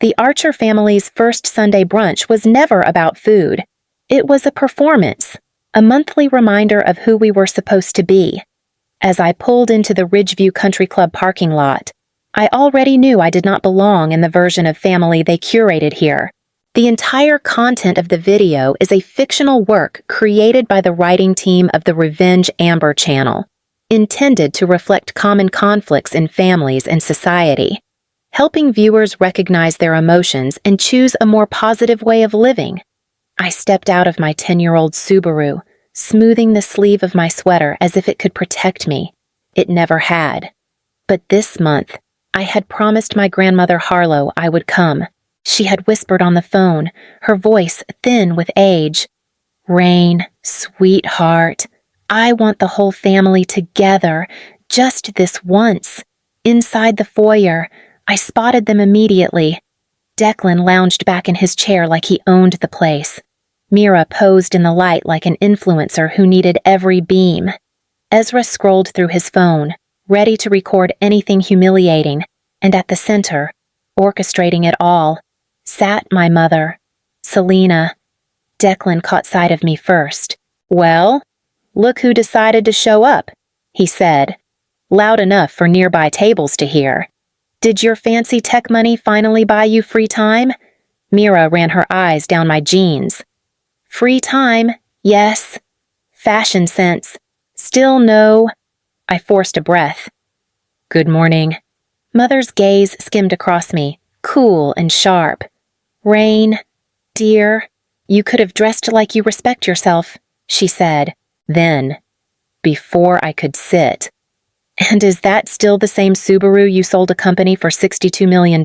The Archer family's first Sunday brunch was never about food. It was a performance, a monthly reminder of who we were supposed to be. As I pulled into the Ridgeview Country Club parking lot, I already knew I did not belong in the version of family they curated here. The entire content of the video is a fictional work created by the writing team of the Revenge Amber channel, intended to reflect common conflicts in families and society, helping viewers recognize their emotions and choose a more positive way of living. I stepped out of my 10-year-old Subaru, smoothing the sleeve of my sweater as if it could protect me. It never had. But this month, I had promised my grandmother Harlow I would come. She had whispered on the phone, her voice thin with age. "Rain, sweetheart, I want the whole family together, just this once." Inside the foyer, I spotted them immediately. Declan lounged back in his chair like he owned the place. Mira posed in the light like an influencer who needed every beam. Ezra scrolled through his phone, ready to record anything humiliating, and at the center, orchestrating it all, sat my mother, Selena. Declan caught sight of me first. "Well, look who decided to show up," he said, loud enough for nearby tables to hear. "Did your fancy tech money finally buy you free time?" Mira ran her eyes down my jeans. "Free time, yes. Fashion sense, still no." I forced a breath. "Good morning." Mother's gaze skimmed across me, cool and sharp. "Rain, dear, you could have dressed like you respect yourself," she said. Then, before I could sit, "And is that still the same Subaru you sold a company for $62 million,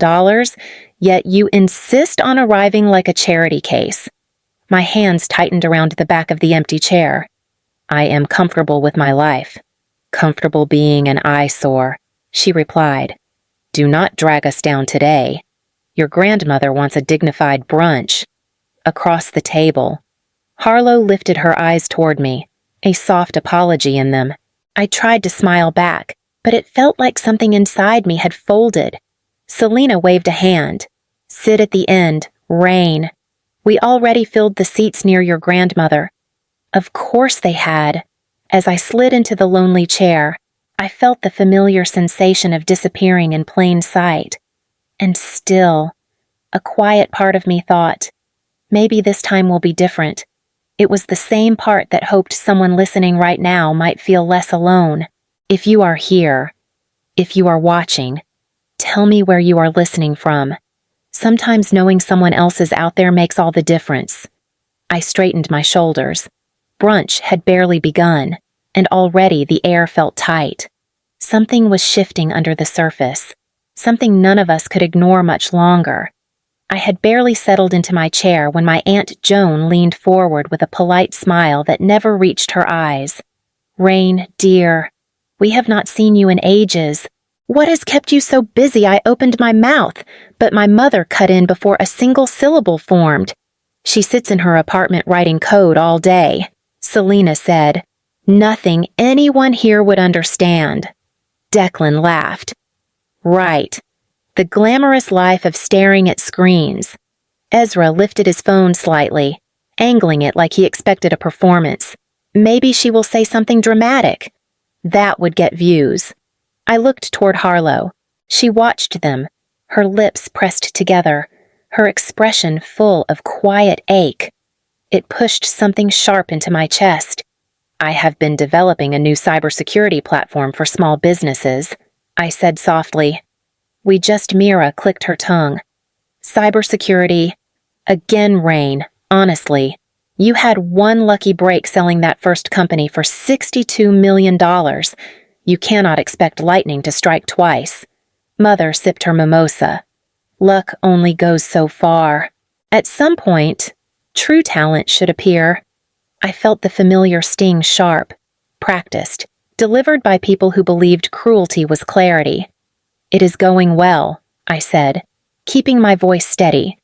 yet you insist on arriving like a charity case?" My hands tightened around the back of the empty chair. "I am comfortable with my life. Comfortable being an eyesore," she replied. "Do not drag us down today. Your grandmother wants a dignified brunch." Across the table, Harlow lifted her eyes toward me, a soft apology in them. I tried to smile back, but it felt like something inside me had folded. Selena waved a hand. "Sit at the end, Rain. We already filled the seats near your grandmother." Of course they had. As I slid into the lonely chair, I felt the familiar sensation of disappearing in plain sight. And still, a quiet part of me thought, maybe this time will be different. It was the same part that hoped someone listening right now might feel less alone. If you are here, if you are watching, tell me where you are listening from. Sometimes knowing someone else is out there makes all the difference. I straightened my shoulders. Brunch had barely begun, and already the air felt tight. Something was shifting under the surface, something none of us could ignore much longer. I had barely settled into my chair when my Aunt Joan leaned forward with a polite smile that never reached her eyes. "Rain, dear, we have not seen you in ages. What has kept you so busy?" I opened my mouth, but my mother cut in before a single syllable formed. "She sits in her apartment writing code all day," Selena said. "Nothing anyone here would understand." Declan laughed. "Right. The glamorous life of staring at screens." Ezra lifted his phone slightly, angling it like he expected a performance. Maybe she will say something dramatic. That would get views. I looked toward Harlow. She watched them, her lips pressed together, her expression full of quiet ache. It pushed something sharp into my chest. "I have been developing a new cybersecurity platform for small businesses," I said softly. Mira clicked her tongue. "Cybersecurity. Again, Rain, honestly. You had one lucky break selling that first company for $62 million. You cannot expect lightning to strike twice." Mother sipped her mimosa. "Luck only goes so far. At some point, true talent should appear." I felt the familiar sting sharp, practiced, delivered by people who believed cruelty was clarity. "It is going well," I said, keeping my voice steady.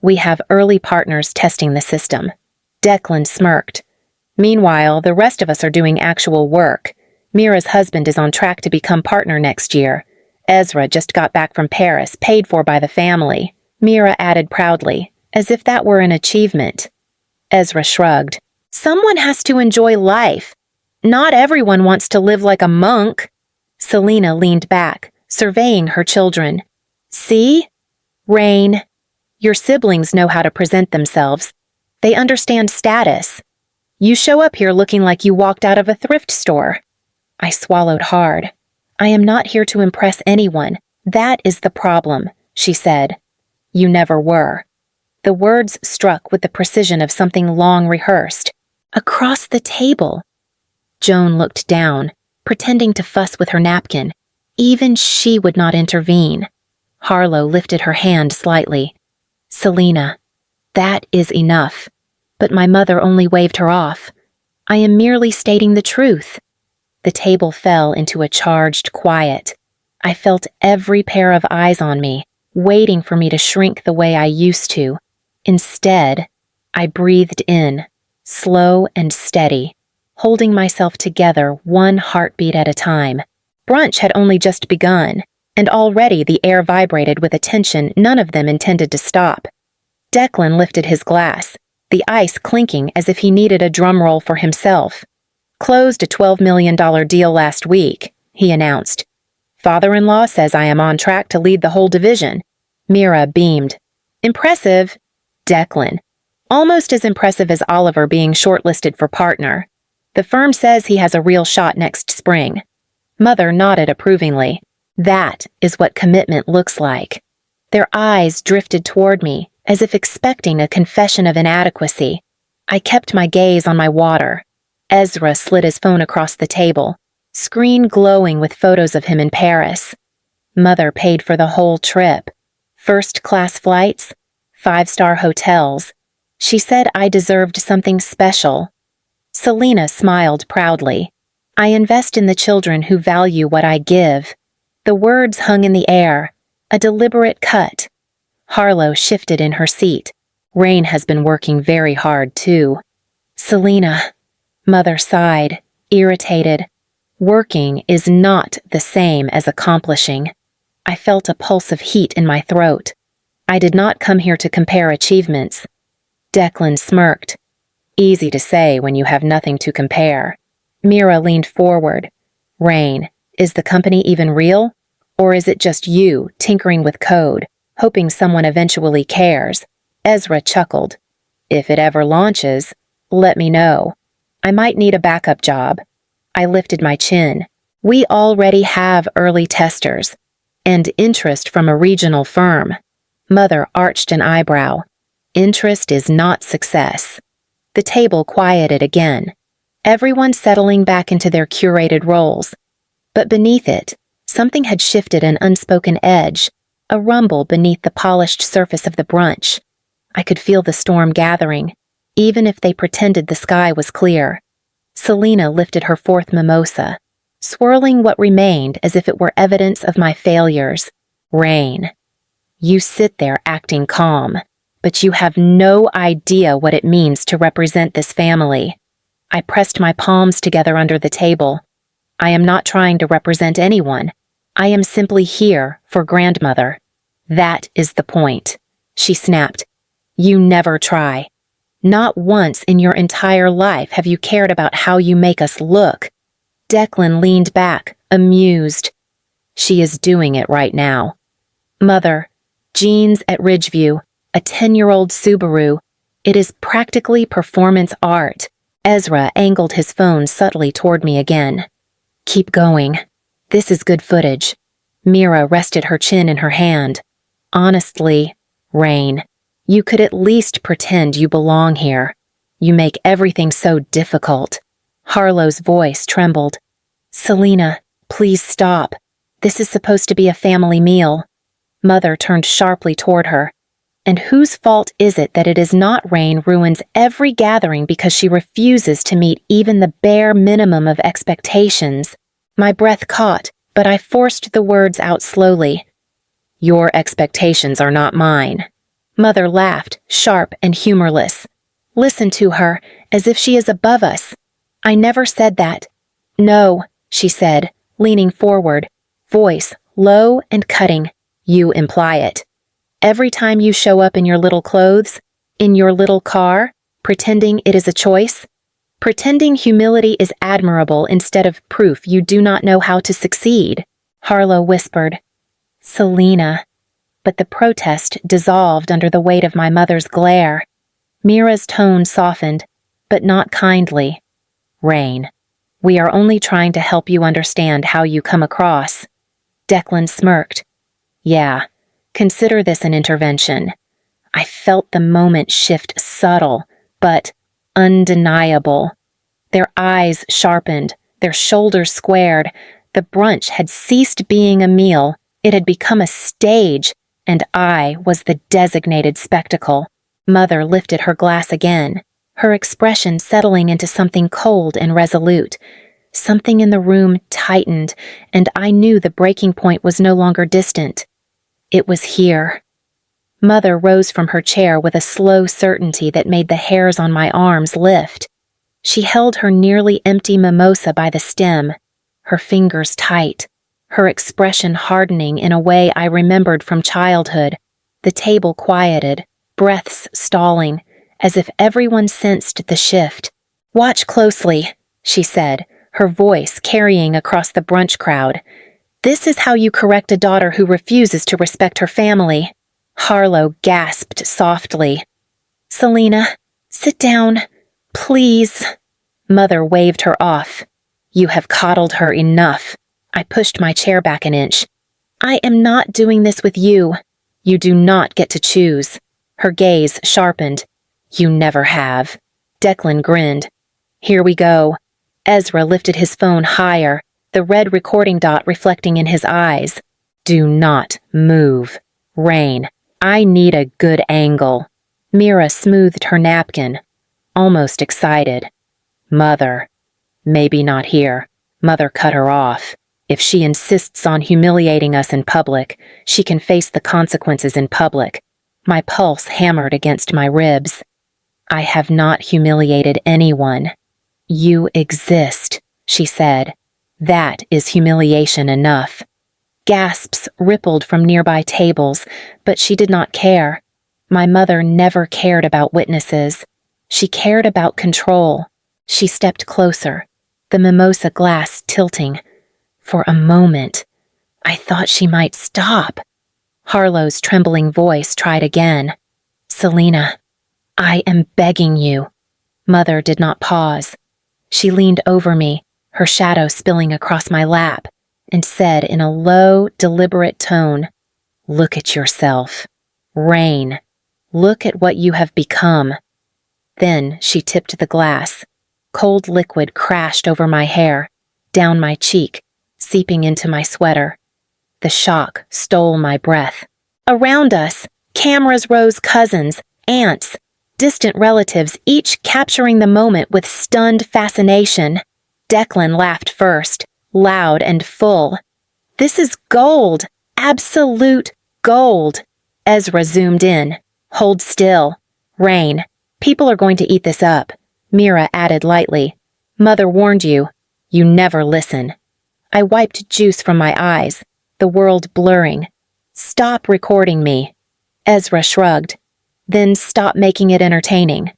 "We have early partners testing the system." Declan smirked. "Meanwhile, the rest of us are doing actual work. Mira's husband is on track to become partner next year. Ezra just got back from Paris, paid for by the family." Mira added proudly, as if that were an achievement. Ezra shrugged. Someone has to enjoy life. Not everyone wants to live like a monk. Selena leaned back, surveying her children. See? Rain. Your siblings know how to present themselves. They understand status. You show up here looking like you walked out of a thrift store. I swallowed hard. I am not here to impress anyone. That is the problem, she said. You never were. The words struck with the precision of something long rehearsed. Across the table. Joan looked down, pretending to fuss with her napkin. Even she would not intervene. Harlow lifted her hand slightly. Selena, that is enough. But my mother only waved her off. I am merely stating the truth. The table fell into a charged quiet. I felt every pair of eyes on me, waiting for me to shrink the way I used to. Instead, I breathed in, slow and steady, holding myself together one heartbeat at a time. Brunch had only just begun, and already the air vibrated with a tension none of them intended to stop. Declan lifted his glass, the ice clinking as if he needed a drum roll for himself. Closed a $12 million deal last week, he announced. Father-in-law says I am on track to lead the whole division. Mira beamed. Impressive. Declan. Almost as impressive as Oliver being shortlisted for partner. The firm says he has a real shot next spring. Mother nodded approvingly. That is what commitment looks like. Their eyes drifted toward me, as if expecting a confession of inadequacy. I kept my gaze on my water. Ezra slid his phone across the table, screen glowing with photos of him in Paris. Mother paid for the whole trip. First-class flights, 5-star hotels. She said I deserved something special. Selena smiled proudly. I invest in the children who value what I give. The words hung in the air, a deliberate cut. Harlow shifted in her seat. Rain has been working very hard, too. Selena. Mother sighed, irritated. Working is not the same as accomplishing. I felt a pulse of heat in my throat. I did not come here to compare achievements. Declan smirked. Easy to say when you have nothing to compare. Mira leaned forward. Rain, is the company even real? Or is it just you tinkering with code, hoping someone eventually cares? Ezra chuckled. If it ever launches, let me know. I might need a backup job. I lifted my chin. We already have early testers. And interest from a regional firm. Mother arched an eyebrow. Interest is not success. The table quieted again. Everyone settling back into their curated roles. But beneath it, something had shifted an unspoken edge, a rumble beneath the polished surface of the brunch. I could feel the storm gathering, even if they pretended the sky was clear. Selena lifted her fourth mimosa, swirling what remained as if it were evidence of my failures. Rain. You sit there acting calm, but you have no idea what it means to represent this family. I pressed my palms together under the table. I am not trying to represent anyone. I am simply here for grandmother. That is the point. She snapped. You never try. Not once in your entire life have you cared about how you make us look. Declan leaned back, amused. She is doing it right now. Mother, jeans at Ridgeview, a 10-year-old Subaru. It is practically performance art. Ezra angled his phone subtly toward me again. Keep going. This is good footage. Mira rested her chin in her hand. Honestly, Rain, you could at least pretend you belong here. You make everything so difficult. Harlow's voice trembled. Selena, please stop. This is supposed to be a family meal. Mother turned sharply toward her. And whose fault is it that it is not Rain ruins every gathering because she refuses to meet even the bare minimum of expectations? My breath caught, but I forced the words out slowly. Your expectations are not mine. Mother laughed, sharp and humorless. Listen to her, as if she is above us. I never said that. No, she said, leaning forward, voice low and cutting. You imply it. Every time you show up in your little clothes, in your little car, pretending it is a choice, pretending humility is admirable instead of proof you do not know how to succeed, Harlow whispered. Selena. But the protest dissolved under the weight of my mother's glare. Mira's tone softened, but not kindly. Rain, we are only trying to help you understand how you come across. Declan smirked. Yeah, consider this an intervention. I felt the moment shift subtle, but undeniable. Their eyes sharpened, their shoulders squared. The brunch had ceased being a meal. It had become a stage, and I was the designated spectacle. Mother lifted her glass again, her expression settling into something cold and resolute. Something in the room tightened, and I knew the breaking point was no longer distant. It was here. Mother rose from her chair with a slow certainty that made the hairs on my arms lift. She held her nearly empty mimosa by the stem, her fingers tight, her expression hardening in a way I remembered from childhood. The table quieted, breaths stalling, as if everyone sensed the shift. Watch closely, she said, her voice carrying across the brunch crowd. This is how you correct a daughter who refuses to respect her family. Harlow gasped softly. Selena, sit down, please. Mother waved her off. You have coddled her enough. I pushed my chair back an inch. I am not doing this with you. You do not get to choose. Her gaze sharpened. You never have. Declan grinned. Here we go. Ezra lifted his phone higher, the red recording dot reflecting in his eyes. Do not move. Rain, I need a good angle. Mira smoothed her napkin, almost excited. Mother. Maybe not here. Mother cut her off. If she insists on humiliating us in public, she can face the consequences in public. My pulse hammered against my ribs. I have not humiliated anyone. You exist, she said. That is humiliation enough. Gasps rippled from nearby tables, but she did not care. My mother never cared about witnesses. She cared about control. She stepped closer, the mimosa glass tilting. For a moment, I thought she might stop. Harlow's trembling voice tried again. Selena, I am begging you. Mother did not pause. She leaned over me, her shadow spilling across my lap, and said in a low, deliberate tone, Look at yourself. Rain. Look at what you have become. Then she tipped the glass. Cold liquid crashed over my hair, down my cheek, seeping into my sweater. The shock stole my breath. Around us, cameras rose cousins, aunts, distant relatives, each capturing the moment with stunned fascination. Declan laughed first, loud and full. This is gold, absolute gold. Ezra zoomed in. Hold still. Rain, people are going to eat this up. Mira added lightly. Mother warned you. You never listen. I wiped juice from my eyes, the world blurring. Stop recording me. Ezra shrugged. Then stop making it entertaining.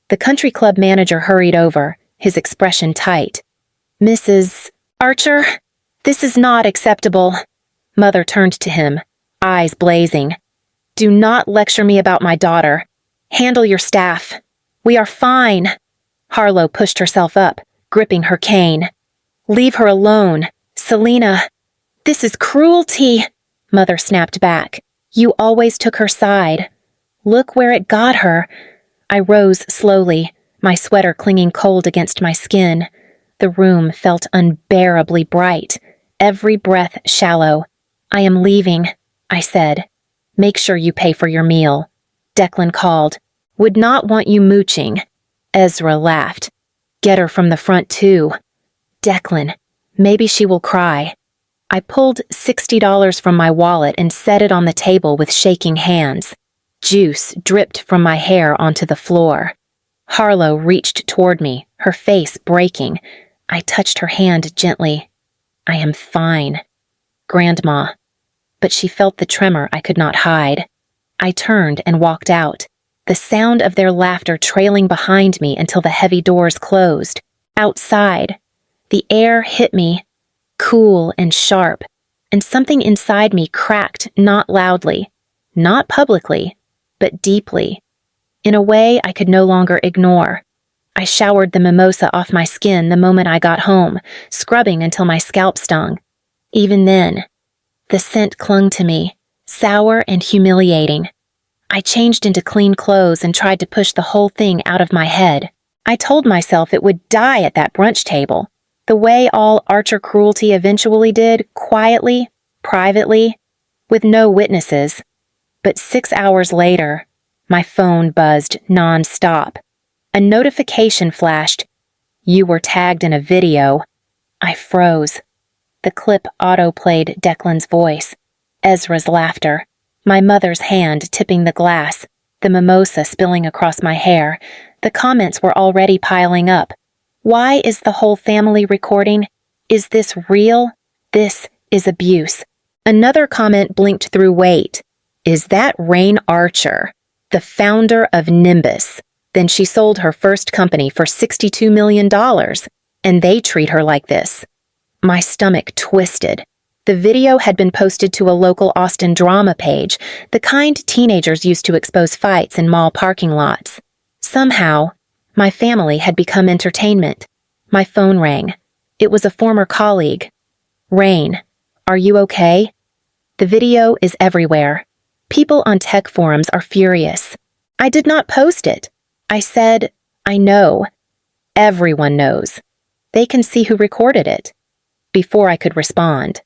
The country club manager hurried over, his expression tight. Mrs. Archer, this is not acceptable. Mother turned to him, eyes blazing. Do not lecture me about my daughter. Handle your staff. We are fine. Harlow pushed herself up, gripping her cane. Leave her alone. Selena. This is cruelty. Mother snapped back. You always took her side. Look where it got her. I rose slowly, my sweater clinging cold against my skin. The room felt unbearably bright, every breath shallow. I am leaving, I said. Make sure you pay for your meal. Declan called. Would not want you mooching. Ezra laughed. Get her from the front, too. Declan, maybe she will cry. I pulled $60 from my wallet and set it on the table with shaking hands. Juice dripped from my hair onto the floor. Harlow reached toward me, her face breaking. I touched her hand gently. I am fine. Grandma. But she felt the tremor I could not hide. I turned and walked out, the sound of their laughter trailing behind me until the heavy doors closed. Outside, the air hit me, cool and sharp, and something inside me cracked not loudly, not publicly, but deeply, in a way I could no longer ignore. I showered the mimosa off my skin the moment I got home, scrubbing until my scalp stung. Even then, the scent clung to me, sour and humiliating. I changed into clean clothes and tried to push the whole thing out of my head. I told myself it would die at that brunch table, the way all Archer cruelty eventually did, quietly, privately, with no witnesses. But 6 hours later, my phone buzzed non-stop. A notification flashed. You were tagged in a video. I froze. The clip auto-played Declan's voice, Ezra's laughter, my mother's hand tipping the glass, the mimosa spilling across my hair. The comments were already piling up. Why is the whole family recording? Is this real? This is abuse. Another comment blinked through weight. Is that Rain Archer, the founder of Nimbus? Then she sold her first company for $62 million, and they treat her like this. My stomach twisted. The video had been posted to a local Austin drama page, the kind teenagers used to expose fights in mall parking lots. Somehow, my family had become entertainment. My phone rang. It was a former colleague. Rain, are you okay? The video is everywhere. People on tech forums are furious. I did not post it. I said, I know. Everyone knows. They can see who recorded it. Before I could respond,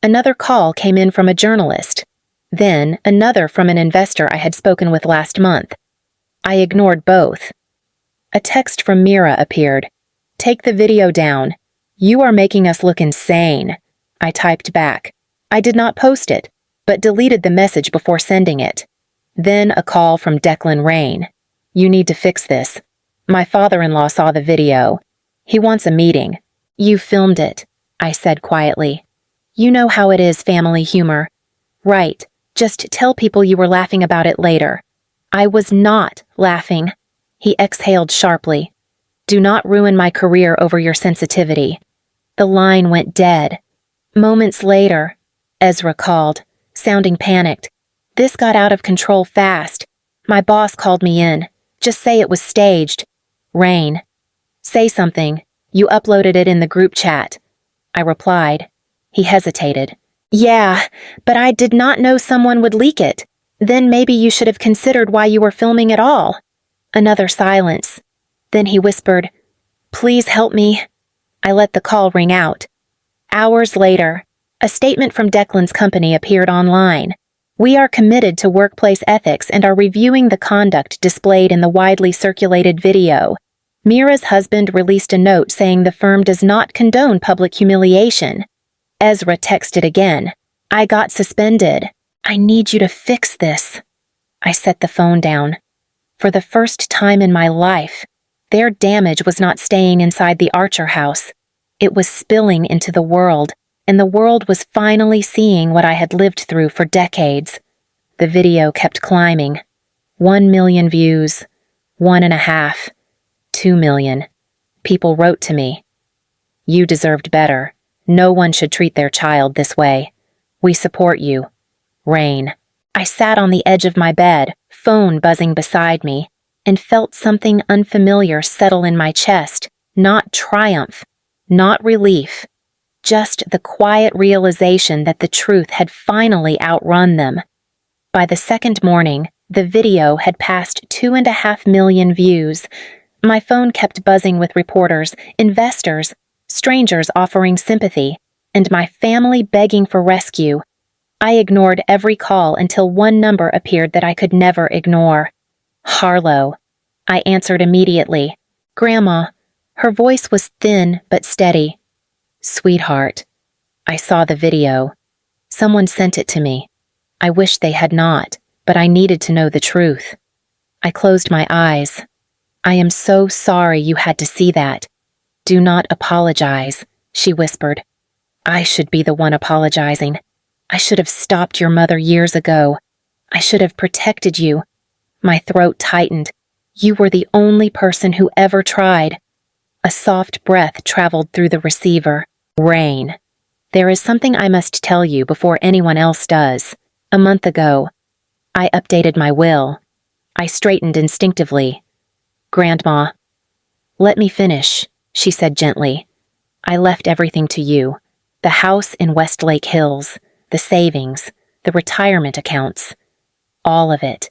another call came in from a journalist. Then another from an investor I had spoken with last month. I ignored both. A text from Mira appeared. Take the video down. You are making us look insane. I typed back. I did not post it, but deleted the message before sending it. Then a call from Declan Rain. You need to fix this. My father-in-law saw the video. He wants a meeting. You filmed it, I said quietly. You know how it is, family humor. Right, just tell people you were laughing about it later. I was not laughing. He exhaled sharply. Do not ruin my career over your sensitivity. The line went dead. Moments later, Ezra called, sounding panicked. This got out of control fast. My boss called me in. Just say it was staged. Rain. Say something. You uploaded it in the group chat. I replied. He hesitated. Yeah, but I did not know someone would leak it. Then maybe you should have considered why you were filming at all. Another silence. Then he whispered, Please help me. I let the call ring out. Hours later, a statement from Declan's company appeared online. We are committed to workplace ethics and are reviewing the conduct displayed in the widely circulated video. Mira's husband released a note saying the firm does not condone public humiliation. Ezra texted again. I got suspended. I need you to fix this. I set the phone down. For the first time in my life, their damage was not staying inside the Archer house. It was spilling into the world, and the world was finally seeing what I had lived through for decades. The video kept climbing. 1 million views, 1.5, 2 million. People wrote to me. You deserved better. No one should treat their child this way. We support you. Rain. I sat on the edge of my bed, phone buzzing beside me, and felt something unfamiliar settle in my chest. Not triumph, not relief, just the quiet realization that the truth had finally outrun them. By the second morning, the video had passed 2.5 million views. My phone kept buzzing with reporters, investors, strangers offering sympathy, and my family begging for rescue. I ignored every call until one number appeared that I could never ignore. Harlow. I answered immediately. Grandma. Her voice was thin but steady. Sweetheart. I saw the video. Someone sent it to me. I wish they had not, but I needed to know the truth. I closed my eyes. I am so sorry you had to see that. Do not apologize, she whispered. I should be the one apologizing. I should have stopped your mother years ago. I should have protected you. My throat tightened. You were the only person who ever tried. A soft breath traveled through the receiver. Rain. There is something I must tell you before anyone else does. A month ago, I updated my will. I straightened instinctively. Grandma. Let me finish, she said gently. I left everything to you. The house in Westlake Hills, the savings, the retirement accounts. All of it.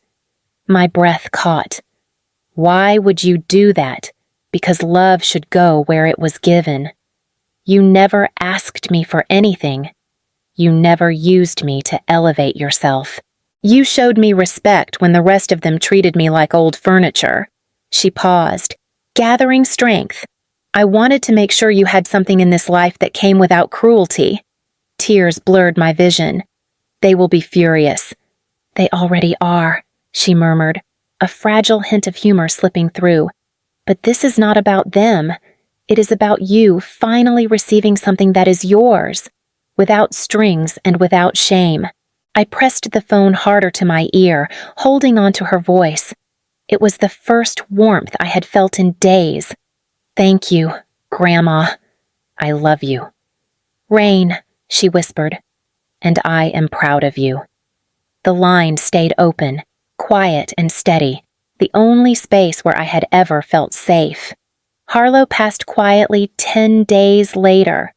My breath caught. Why would you do that? Because love should go where it was given. You never asked me for anything. You never used me to elevate yourself. You showed me respect when the rest of them treated me like old furniture. She paused, gathering strength. I wanted to make sure you had something in this life that came without cruelty. Tears blurred my vision. They will be furious. They already are, she murmured, a fragile hint of humor slipping through. But this is not about them. It is about you finally receiving something that is yours, without strings and without shame. I pressed the phone harder to my ear, holding on to her voice. It was the first warmth I had felt in days. Thank you, Grandma. I love you. Rain, she whispered, and I am proud of you. The line stayed open, quiet and steady, the only space where I had ever felt safe. Harlow passed quietly 10 days later.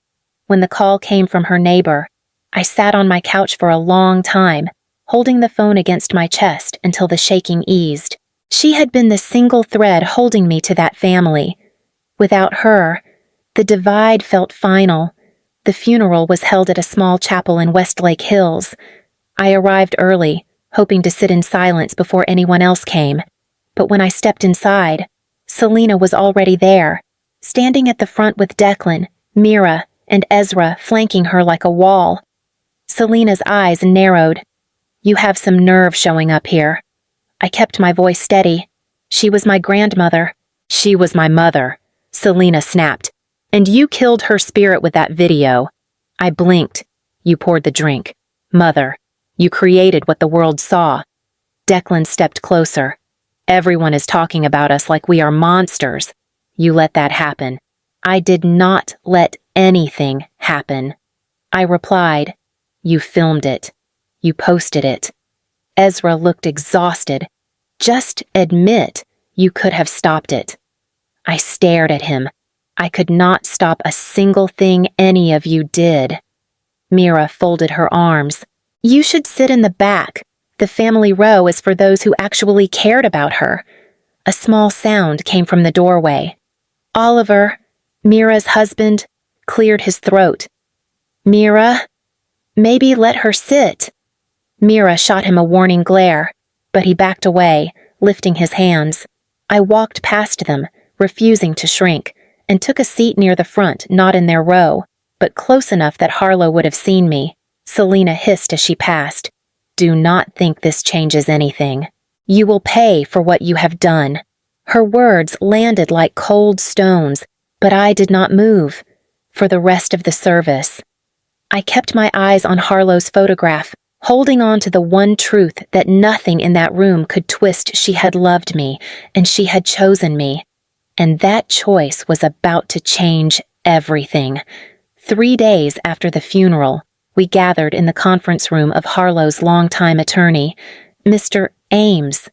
When the call came from her neighbor, I sat on my couch for a long time, holding the phone against my chest until the shaking eased. She had been the single thread holding me to that family. Without her, the divide felt final. The funeral was held at a small chapel in Westlake Hills. I arrived early, hoping to sit in silence before anyone else came. But when I stepped inside, Selena was already there, standing at the front with Declan, Mira, and Ezra flanking her like a wall. Selena's eyes narrowed. You have some nerve showing up here. I kept my voice steady. She was my grandmother. She was my mother, Selena snapped. And you killed her spirit with that video. I blinked. You poured the drink. Mother, you created what the world saw. Declan stepped closer. Everyone is talking about us like we are monsters. You let that happen. I did not let anything happen. I replied, you filmed it. You posted it. Ezra looked exhausted. Just admit you could have stopped it. I stared at him. I could not stop a single thing any of you did. Mira folded her arms. You should sit in the back. The family row is for those who actually cared about her. A small sound came from the doorway. Oliver, Mira's husband, cleared his throat. Mira, maybe let her sit. Mira shot him a warning glare, but he backed away, lifting his hands. I walked past them, refusing to shrink, and took a seat near the front, not in their row, but close enough that Harlow would have seen me. Selena hissed as she passed. Do not think this changes anything. You will pay for what you have done. Her words landed like cold stones, but I did not move. For the rest of the service, I kept my eyes on Harlow's photograph, holding on to the one truth that nothing in that room could twist. She had loved me, and she had chosen me. And that choice was about to change everything. 3 days after the funeral, we gathered in the conference room of Harlow's longtime attorney, Mr. Ames.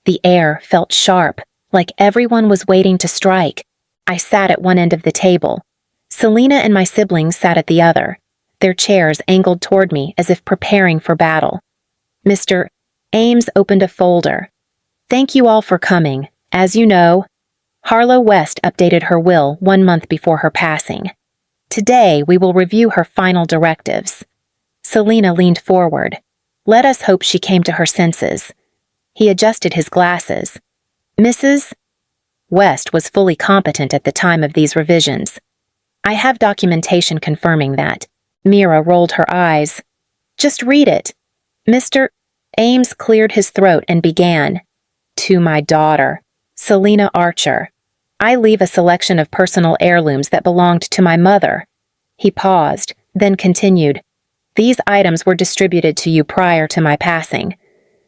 The air felt sharp, like everyone was waiting to strike. I sat at one end of the table. Selena and my siblings sat at the other, their chairs angled toward me as if preparing for battle. Mr. Ames opened a folder. Thank you all for coming. As you know, Harlow West updated her will 1 month before her passing. Today, we will review her final directives. Selena leaned forward. Let us hope she came to her senses. He adjusted his glasses. Mrs. West was fully competent at the time of these revisions. I have documentation confirming that. Mira rolled her eyes. Just read it. Mr. Ames cleared his throat and began. To my daughter, Selena Archer. I leave a selection of personal heirlooms that belonged to my mother. He paused, then continued. These items were distributed to you prior to my passing.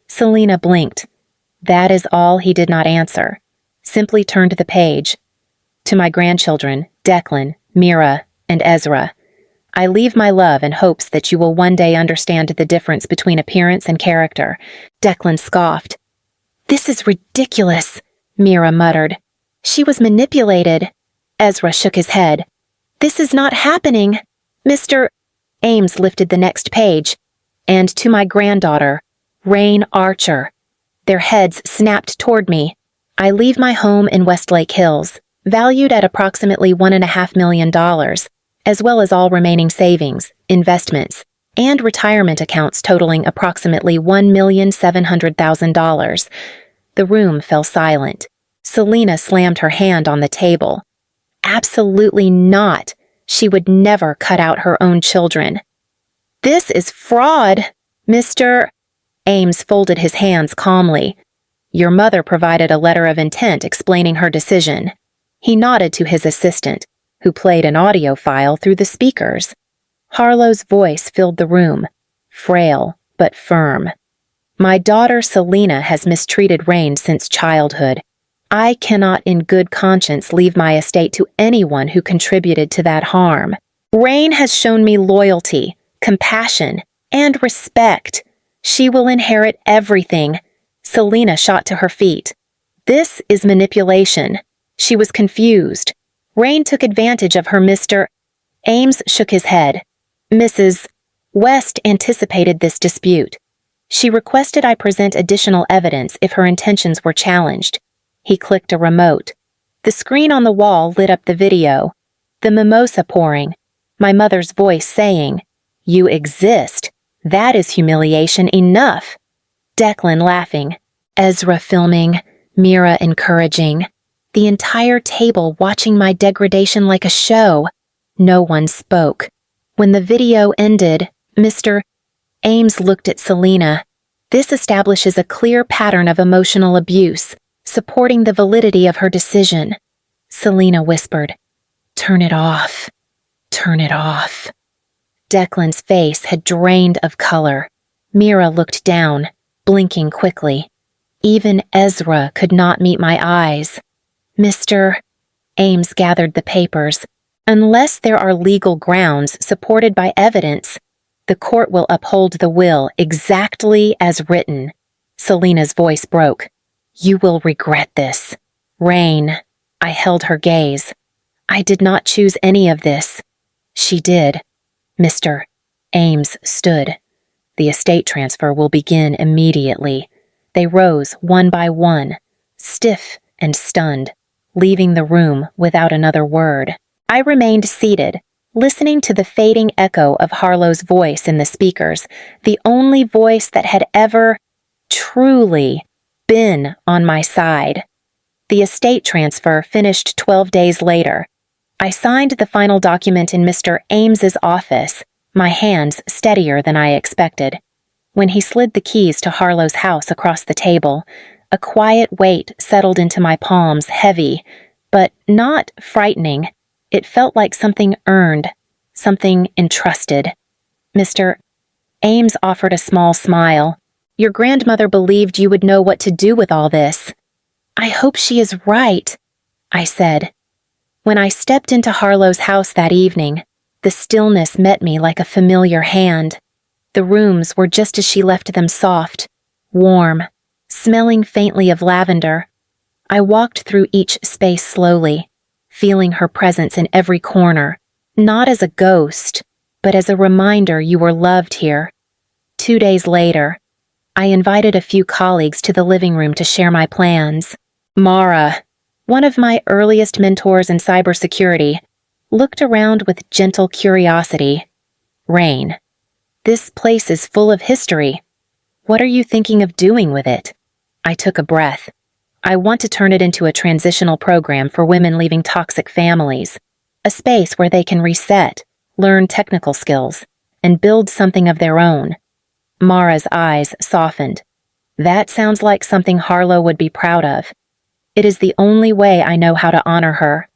Selena blinked. That is all. He did not answer. Simply turned the page. To my grandchildren, Declan, Mira, and Ezra, I leave my love and hopes that you will one day understand the difference between appearance and character. Declan scoffed. This is ridiculous, Mira muttered. She was manipulated. Ezra shook his head. This is not happening. Mr. Ames lifted the next page. And to my granddaughter, Rain Archer. Their heads snapped toward me. I leave my home in Westlake Hills, valued at approximately $1.5 million, as well as all remaining savings, investments, and retirement accounts totaling approximately $1,700,000. The room fell silent. Selena slammed her hand on the table. Absolutely not. She would never cut out her own children. This is fraud, Mr. Ames folded his hands calmly. Your mother provided a letter of intent explaining her decision. He nodded to his assistant, who played an audio file through the speakers. Harlow's voice filled the room, frail but firm. My daughter Selena has mistreated Rain since childhood. I cannot in good conscience leave my estate to anyone who contributed to that harm. Rain has shown me loyalty, compassion, and respect. She will inherit everything. Selena shot to her feet. This is manipulation. She was confused. Rain took advantage of her. Mr. Ames shook his head. Mrs. West anticipated this dispute. She requested I present additional evidence if her intentions were challenged. He clicked a remote. The screen on the wall lit up the video. The mimosa pouring. My mother's voice saying, "You exist. That is humiliation enough." Declan laughing. Ezra filming. Mira encouraging. The entire table watching my degradation like a show. No one spoke. When the video ended, Mr. Ames looked at Selena. This establishes a clear pattern of emotional abuse, supporting the validity of her decision. Selena whispered, "Turn it off. Turn it off." Declan's face had drained of color. Mira looked down, blinking quickly. Even Ezra could not meet my eyes. Mr. Ames gathered the papers. Unless there are legal grounds supported by evidence, the court will uphold the will exactly as written. Selena's voice broke. You will regret this. Rain. I held her gaze. I did not choose any of this. She did. Mr. Ames stood. The estate transfer will begin immediately. They rose one by one, stiff and stunned, leaving the room without another word. I remained seated, listening to the fading echo of Harlow's voice in the speakers, the only voice that had ever, truly, been on my side. The estate transfer finished 12 days later. I signed the final document in Mr. Ames's office, my hands steadier than I expected. When he slid the keys to Harlow's house across the table, a quiet weight settled into my palms, heavy, but not frightening. It felt like something earned, something entrusted. Mr. Ames offered a small smile. Your grandmother believed you would know what to do with all this. I hope she is right, I said. When I stepped into Harlow's house that evening, the stillness met me like a familiar hand. The rooms were just as she left them, soft, warm, smelling faintly of lavender. I walked through each space slowly, feeling her presence in every corner, not as a ghost, but as a reminder you were loved here. 2 days later, I invited a few colleagues to the living room to share my plans. Mara, one of my earliest mentors in cybersecurity, looked around with gentle curiosity. Rain, this place is full of history. What are you thinking of doing with it? I took a breath. I want to turn it into a transitional program for women leaving toxic families, a space where they can reset, learn technical skills, and build something of their own. Mara's eyes softened. That sounds like something Harlow would be proud of. It is the only way I know how to honor her,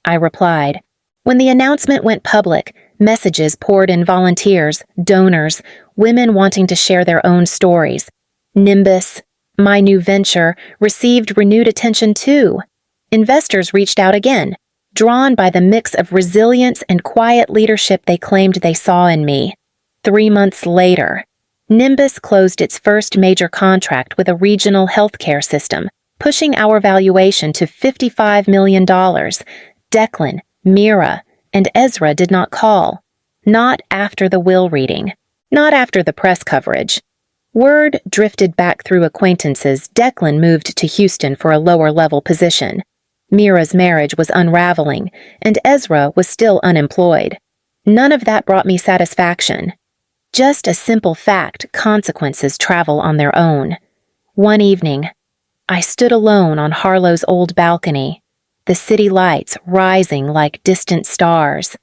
I replied. When the announcement went public, messages poured in: volunteers, donors, women wanting to share their own stories. Nimbus, my new venture, received renewed attention too. Investors reached out again, drawn by the mix of resilience and quiet leadership they claimed they saw in me. 3 months later, Nimbus closed its first major contract with a regional healthcare system, pushing our valuation to $55 million. Declan, Mira, and Ezra did not call. Not after the will reading. Not after the press coverage. Word drifted back through acquaintances. Declan moved to Houston for a lower-level position. Mira's marriage was unraveling, and Ezra was still unemployed. None of that brought me satisfaction. Just a simple fact: consequences travel on their own. One evening, I stood alone on Harlow's old balcony, the city lights rising like distant stars.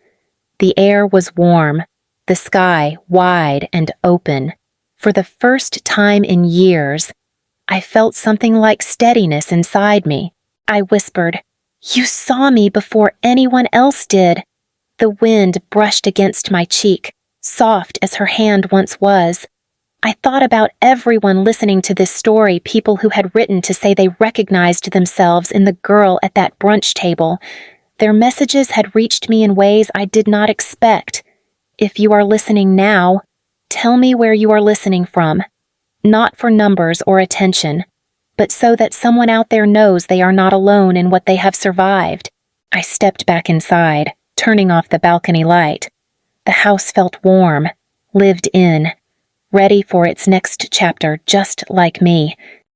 The air was warm, the sky wide and open. For the first time in years, I felt something like steadiness inside me. I whispered, "You saw me before anyone else did." The wind brushed against my cheek, soft as her hand once was. I thought about everyone listening to this story, people who had written to say they recognized themselves in the girl at that brunch table. Their messages had reached me in ways I did not expect. If you are listening now, tell me where you are listening from. Not for numbers or attention, but so that someone out there knows they are not alone in what they have survived. I stepped back inside, turning off the balcony light. The house felt warm, lived in, ready for its next chapter just like me.